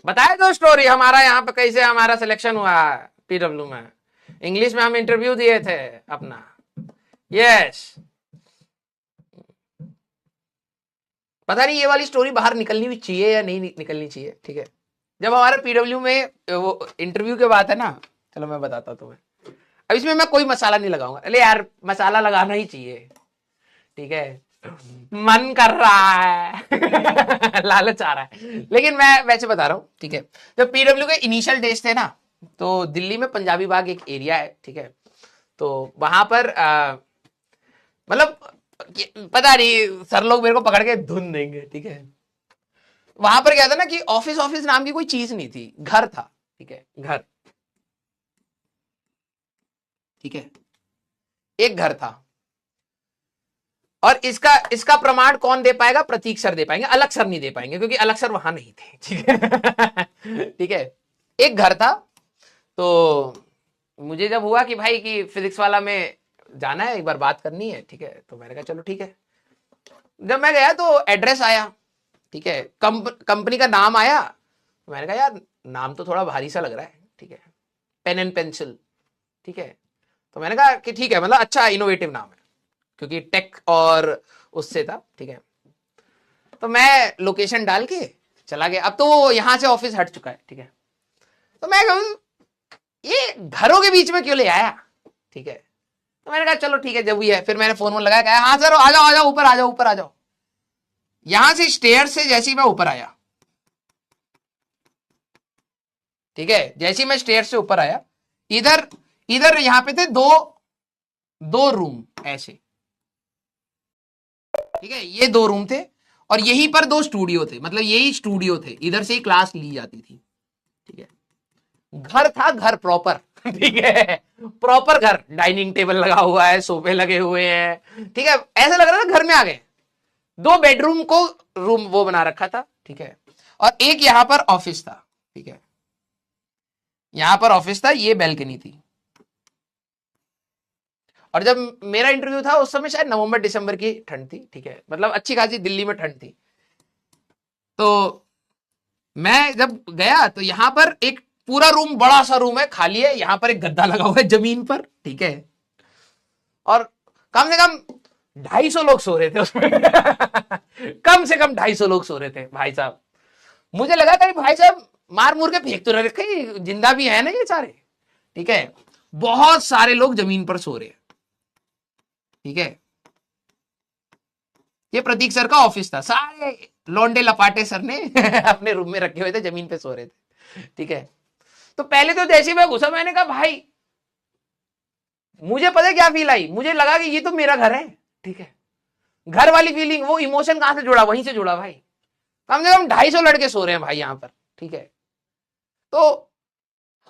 बताए दो स्टोरी हमारा यहाँ पे कैसे हमारा सिलेक्शन हुआ पीडब्ल्यू में। इंग्लिश में हम इंटरव्यू दिए थे अपना। यस। पता नहीं ये वाली स्टोरी बाहर निकलनी भी चाहिए या नहीं निकलनी चाहिए, ठीक है। जब हमारे पीडब्ल्यू में वो इंटरव्यू के बात है ना, चलो मैं बताता हूँ तुम्हें। अब इसमें मैं कोई मसाला नहीं लगाऊंगा, अरे यार मसाला लगाना ही चाहिए, ठीक है, मन कर रहा है लालच आ रहा है। लेकिन मैं वैसे बता रहा हूँ, ठीक है। जब पीडब्ल्यू के इनिशियल डेज थे ना, तो दिल्ली में पंजाबी बाग एक एरिया है, ठीक है। तो वहां पर मतलब पता नहीं सर लोग मेरे को पकड़ के धुन देंगे, ठीक है। वहां पर क्या था ना कि ऑफिस ऑफिस नाम की कोई चीज नहीं थी, घर था, ठीक है, घर, ठीक है, एक घर था। और इसका इसका प्रमाण कौन दे पाएगा? प्रतीक सर दे पाएंगे, अलग सर नहीं दे पाएंगे क्योंकि अलग सर वहां नहीं थे, ठीक है ठीक है। एक घर था। तो मुझे जब हुआ कि भाई कि फिजिक्स वाला में जाना है, एक बार बात करनी है, ठीक है, तो मैंने कहा चलो ठीक है। जब मैं गया तो एड्रेस आया, ठीक है, कंपनी का नाम आया। तो मैंने कहा यार नाम तो थोड़ा भारी सा लग रहा है, ठीक है, पेन एंड पेंसिल, ठीक है। तो मैंने कहा कि ठीक है, मतलब अच्छा इनोवेटिव नाम है क्योंकि टेक और उससे था, ठीक है। तो मैं लोकेशन डाल के चला गया। अब तो वो यहां से ऑफिस हट चुका है, ठीक है। तो मैं कहूँ ये घरों के बीच में क्यों ले आया, ठीक है। तो मैंने कहा चलो ठीक है, जब भी है। फिर मैंने फोन लगाया, कहा हाँ सर आ जाओ ऊपर आ जाओ ऊपर आ जाओ। यहां से स्टेयर से जैसे ही मैं ऊपर आया, ठीक है, जैसे ही मैं स्टेयर से ऊपर आया, इधर इधर यहां पे थे दो दो रूम ऐसे, ठीक है, ये दो रूम थे। और यहीं पर दो स्टूडियो थे, मतलब यही स्टूडियो थे, इधर से ही क्लास ली जाती थी, ठीक है। घर था, घर प्रॉपर ठीक है, प्रॉपर घर, डाइनिंग टेबल लगा हुआ है, सोफे लगे हुए हैं, ठीक है, ऐसा लग रहा था घर में आ गए। दो बेडरूम को रूम वो बना रखा था, ठीक है। और एक यहां पर ऑफिस था, ठीक है, यहां पर ऑफिस था, ये बैल्कनी थी। और जब मेरा इंटरव्यू था उस समय शायद नवंबर दिसंबर की ठंड थी, ठीक है, मतलब अच्छी खासी दिल्ली में ठंड थी। तो मैं जब गया तो यहां पर एक पूरा रूम, बड़ा सा रूम है, खाली है, यहां पर एक गद्दा लगा हुआ है जमीन पर, ठीक है। और कम से कम 250 लोग सो रहे थे उसमें कम से कम 250 लोग सो रहे थे भाई साहब। मुझे लगा कहीं भाई साहब मार मूर के फेंक तो रहे, कहीं जिंदा भी है ना ये सारे, ठीक है। बहुत सारे लोग जमीन पर सो रहे हैं, ठीक है। ये प्रतीक सर का ऑफिस था, सारे लौंडे लपाटे सर ने अपने रूम में रखे हुए थे, जमीन पे सो रहे थे, ठीक है। तो पहले तो जैसे मैं घुसा, मैंने कहा भाई, मुझे पता है क्या फील आई, मुझे लगा कि ये तो मेरा घर है, ठीक है। घर वाली फीलिंग, वो इमोशन कहां से जुड़ा, वहीं से जुड़ा भाई। कम से कम 250 लड़के सो रहे हैं भाई यहां पर, ठीक है। तो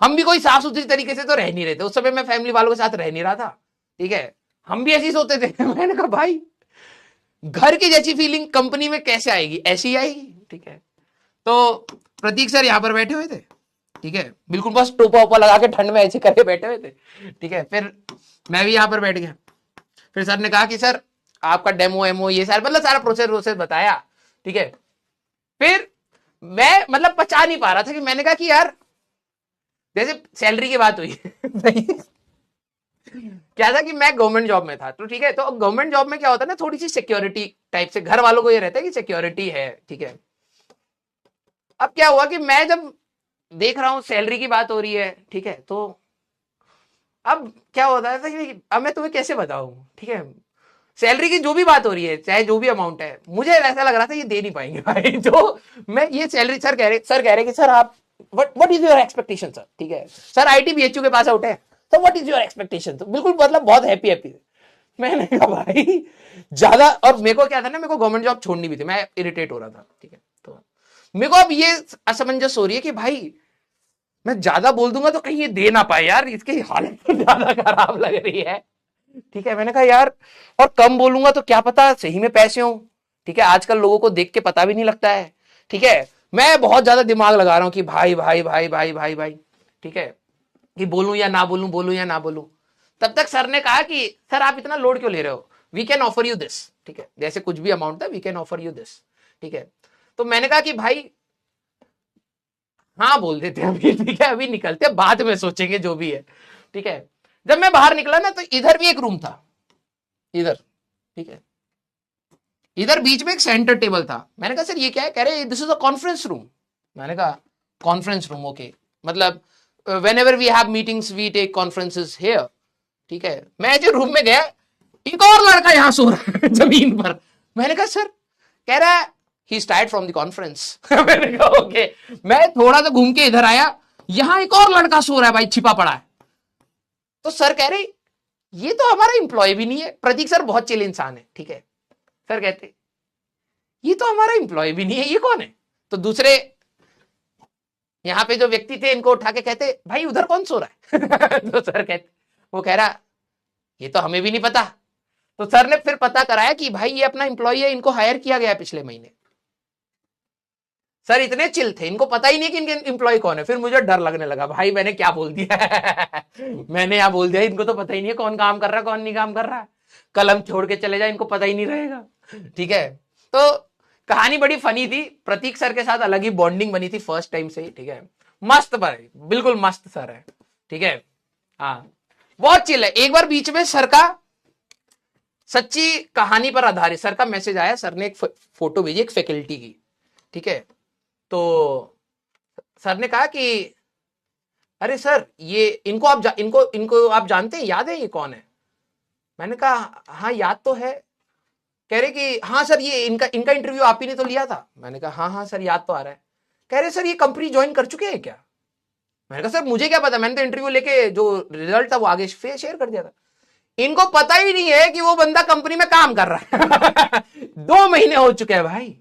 हम भी कोई साफ सुथरी तरीके से तो रह नहीं रहे थे उस समय, मैं फैमिली वालों के साथ रह नहीं रहा था, ठीक है। हम भी ऐसे ही सोते थे मैंने कहा भाई घर की जैसी फीलिंग कंपनी में कैसे आएगी, ऐसी ही आएगी, ठीक है। तो प्रतीक सर यहां पर बैठे हुए थे, ठीक है, बिल्कुल बस टोपा ओपा लगा के ठंड में ऐसे करके बैठे हुए थे, ठीक है। फिर मैं भी यहां पर बैठ गया। फिर सर ने कहा कि सर आपका डेमो एमो ये सारा, मतलब सारा प्रोसेस बताया, ठीक है। फिर मैं मतलब पचा नहीं पा रहा था कि मैंने कहा कि यार जैसे सैलरी की बात हुई क्या था कि मैं गवर्नमेंट जॉब में था, तो ठीक है, तो गवर्नमेंट जॉब में क्या होता है ना, थोड़ी सी सिक्योरिटी टाइप से घर वालों को ये रहता है कि सिक्योरिटी है, ठीक है। अब क्या हुआ कि मैं जब देख रहा हूं सैलरी की बात हो रही है, ठीक है, तो अब क्या होता है कि अब मैं तुम्हें कैसे बताऊं, ठीक है। सैलरी की जो भी बात हो रही है, चाहे जो भी अमाउंट है, मुझे ऐसा लग रहा था ये दे नहीं पाएंगे भाई तो मैं ये सैलरी, सर कह रहे कि सर आप what is your expectation sir, ठीक है। सर आईटी बीएचयू के पास आउट है, तो व्हाट इज योर एक्सपेक्टेशन, तो बिल्कुल मतलब बहुत हैप्पी हैप्पी। मैंने कहा भाई ज्यादा, और मेरे को क्या था ना, मेरे को गवर्नमेंट जॉब छोड़नी भी थी, मैं इरिटेट हो रहा था, ठीक है। तो मेरे को अब ये असमंजस हो रही है कि भाई मैं ज्यादा बोल दूंगा तो कहीं ये दे ना पाए यार, इसकी हालत तो ज्यादा खराब लग रही है, ठीक है। मैंने कहा यार, और कम बोलूंगा तो क्या पता सही में पैसे हो, ठीक है, आजकल लोगों को देख के पता भी नहीं लगता है, ठीक है। मैं बहुत ज्यादा दिमाग लगा रहा हूं कि भाई भाई भाई भाई भाई भाई, ठीक है, कि बोलूं या ना बोलूं, बोलूं या ना बोलूं। तब तक सर ने कहा कि सर आप इतना लोड क्यों ले रहे हो, we can offer you this, ठीक है, जैसे कुछ भी अमाउंट था, we can offer you this, ठीक है। तो मैंने कहा कि भाई हाँ बोल देते हैं अभी, ठीक है, अभी निकलते हैं, बाद में सोचेंगे जो भी है, ठीक है। जब मैं बाहर निकला ना तो इधर भी एक रूम था, इधर, ठीक है, इधर बीच में एक सेंटर टेबल था। मैंने कहा सर ये क्या है? कह रहे this is a conference room. मैंने कहा कॉन्फ्रेंस रूम, ओके, मतलब whenever we have meetings we take conferences here, ठीक है। मैं जो रूम में गया, एक और लड़का यहां सो रहा है जमीन पर। मैंने कहा सर, कह रहा है he is tired from the conference. मैंने कहा ओके। मैं थोड़ा सा घूम के इधर आया, यहां एक और लड़का सो रहा है भाई, छिपा पड़ा है। तो सर कह रहे ये तो हमारा इंप्लॉय भी नहीं है। प्रतीक सर बहुत चिल इंसान है, ठीक है। सर कहते ये तो हमारा इंप्लॉय भी नहीं है, ये कौन है? तो दूसरे यहां पे जो व्यक्ति थे इनको उठा के कहते भाई उधर कौन सो रहा है? तो सर कहते, वो कह रहा ये तो हमें भी नहीं पता। तो सर ने फिर पता कराया कि भाई ये अपना इंप्लॉय है, इनको हायर किया गया पिछले महीने। सर इतने चिल थे, इनको पता ही नहीं कि इनके इंप्लॉय कौन है। फिर मुझे डर लगने लगा, भाई मैंने क्या बोल दिया मैंने यहां बोल दिया, इनको तो पता ही नहीं है कौन काम कर रहा है कौन नहीं काम कर रहा है। कल हम छोड़ के चले जाए, इनको पता ही नहीं रहेगा, ठीक है। तो कहानी बड़ी फनी थी। प्रतीक सर के साथ अलग ही बॉन्डिंग बनी थी फर्स्ट टाइम से ही, ठीक है। मस्त पर बिल्कुल मस्त सर है, ठीक है। हाँ बहुत चिल है। एक बार बीच में सर का सच्ची कहानी पर आधारित सर का मैसेज आया, सर ने एक फोटो भेजी एक फैकल्टी की, ठीक है। तो सर ने कहा कि अरे सर ये इनको इनको आप जानते हैं, याद है ये कौन है? मैंने कहा हाँ याद तो है। कह रहे कि हाँ सर ये इनका इंटरव्यू आप ही ने तो लिया था। मैंने कहा हाँ हाँ सर याद तो आ रहा है। कह रहे सर ये कंपनी ज्वाइन कर चुके हैं क्या? मैंने कहा सर मुझे क्या पता, मैंने तो इंटरव्यू लेके जो रिजल्ट था वो आगे शेयर कर दिया था। इनको पता ही नहीं है कि वो बंदा कंपनी में काम कर रहा है 2 महीने हो चुके हैं भाई,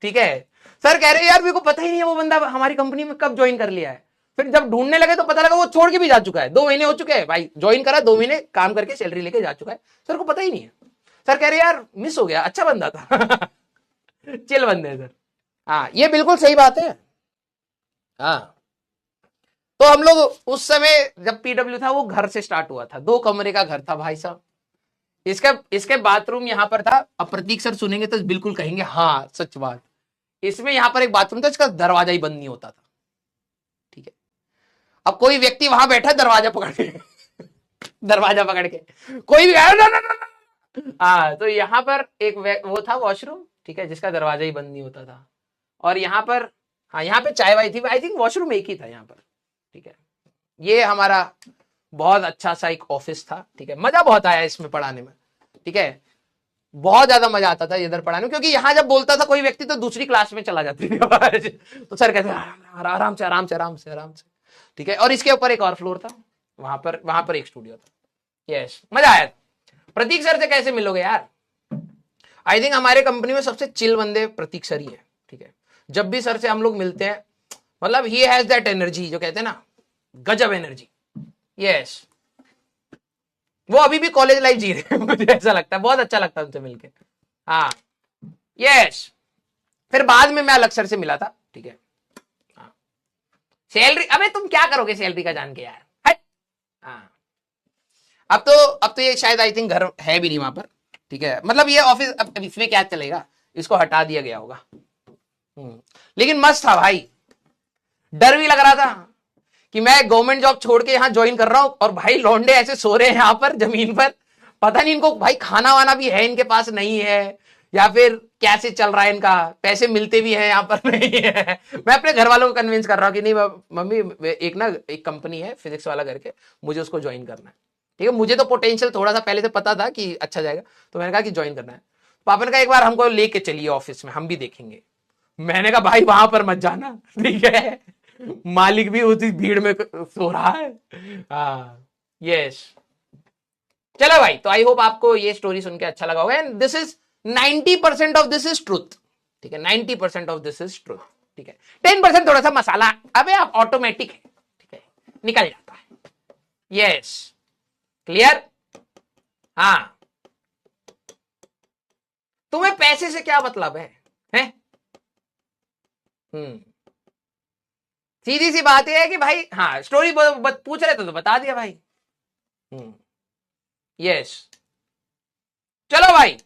ठीक है। सर कह रहे यार मेरे को पता ही नहीं है वो बंदा हमारी कंपनी में कब ज्वाइन कर लिया है। फिर जब ढूंढने लगे तो पता लगा वो छोड़ के भी जा चुका है। 2 महीने हो चुके हैं भाई, ज्वाइन करा 2 महीने काम करके सैलरी लेके जा चुका है। सर को पता ही नहीं है। सर कह रहे यार मिस हो गया, अच्छा बंदा था चिल बंदे सर। हाँ ये बिल्कुल सही बात है। हाँ तो हम लोग उस समय जब पीडब्ल्यू था वो घर से स्टार्ट हुआ था, 2 कमरे का घर था भाई साहब। इसके बाथरूम यहां पर था। अब प्रतीक सर सुनेंगे तो बिल्कुल कहेंगे हाँ सच बात। इसमें यहां पर एक बाथरूम था, इसका दरवाजा ही बंद नहीं होता था, ठीक है। अब कोई व्यक्ति वहां बैठा दरवाजा पकड़ के दरवाजा पकड़ के कोई भी आया ना, हाँ तो यहां पर एक वो था वॉशरूम, ठीक है, जिसका दरवाजा ही बंद नहीं होता था। और यहाँ पर हाँ यहाँ पे चाय वाई थी, आई थिंक वॉशरूम एक ही था यहाँ पर, ठीक है। ये हमारा बहुत अच्छा सा एक ऑफिस था, ठीक है। मजा बहुत आया इसमें पढ़ाने में, ठीक है। बहुत ज्यादा मजा आता था इधर पढ़ाने में, क्योंकि यहाँ जब बोलता था कोई व्यक्ति तो दूसरी क्लास में चला जाती थी तो सर कहते आराम से आराम से आराम से आराम से, ठीक है। और इसके ऊपर एक और फ्लोर था, वहां पर एक स्टूडियो था। यस मजा आया। प्रतीक सर से कैसे मिलोगे यार? आई थिंक हमारे कंपनी में सबसे चिल बंदे प्रतीक सर ही है, ठीक है। जब भी सर से हम लोग मिलते हैं, मतलब ही हैज दैट एनर्जी, जो कहते हैं ना गजब एनर्जी। यस वो अभी भी कॉलेज लाइफ जी रहे हैं मुझे ऐसा लगता है, बहुत अच्छा लगता है उनसे मिलके। हाँ यस फिर बाद में मैं अलग सर से मिला था, ठीक है। हाँ सैलरी, अबे तुम क्या करोगे सैलरी का जान के यार, हट। हाँ अब तो ये शायद आई थिंक घर है भी नहीं वहां पर, ठीक है। मतलब ये ऑफिस अब इसमें क्या चलेगा, इसको हटा दिया गया होगा। लेकिन मस्त था भाई। डर भी लग रहा था कि मैं गवर्नमेंट जॉब छोड़ के यहां ज्वाइन कर रहा हूं और भाई लौंडे ऐसे सो रहे हैं यहां पर जमीन पर। पता नहीं इनको भाई खाना वाना भी है इनके पास नहीं है, या फिर कैसे चल रहा है इनका, पैसे मिलते भी हैं यहाँ पर नहीं है। मैं अपने घर वालों को कन्विंस कर रहा हूँ कि नहीं मम्मी एक कंपनी है फिजिक्स वाला करके, मुझे उसको ज्वाइन करना है, ठीक है। मुझे तो पोटेंशियल थोड़ा सा पहले से पता था कि अच्छा जाएगा, तो मैंने कहा कि ज्वाइन करना है। पापा ने कहा एक बार हमको लेके चलिए ऑफिस में, हम भी देखेंगे। मैंने कहा भाई वहां पर मत जाना, ठीक है, मालिक भी उसी भीड़ में सो रहा है। हाँ यस चलो भाई, तो आई होप आपको ये स्टोरी सुन के अच्छा लगा होगा। And this is 90% of this is truth, ठीक है। 90% ऑफ दिस इज ट्रूथ, ठीक है। 10% थोड़ा सा मसाला, अबे आप ऑटोमेटिक है, ठीक है, निकल जाता है। Yes clear. हाँ तुम्हें पैसे से क्या मतलब है, हैं? सीधी सी बात यह है कि भाई हाँ स्टोरी पूछ रहे थे तो बता दिया भाई। यस चलो भाई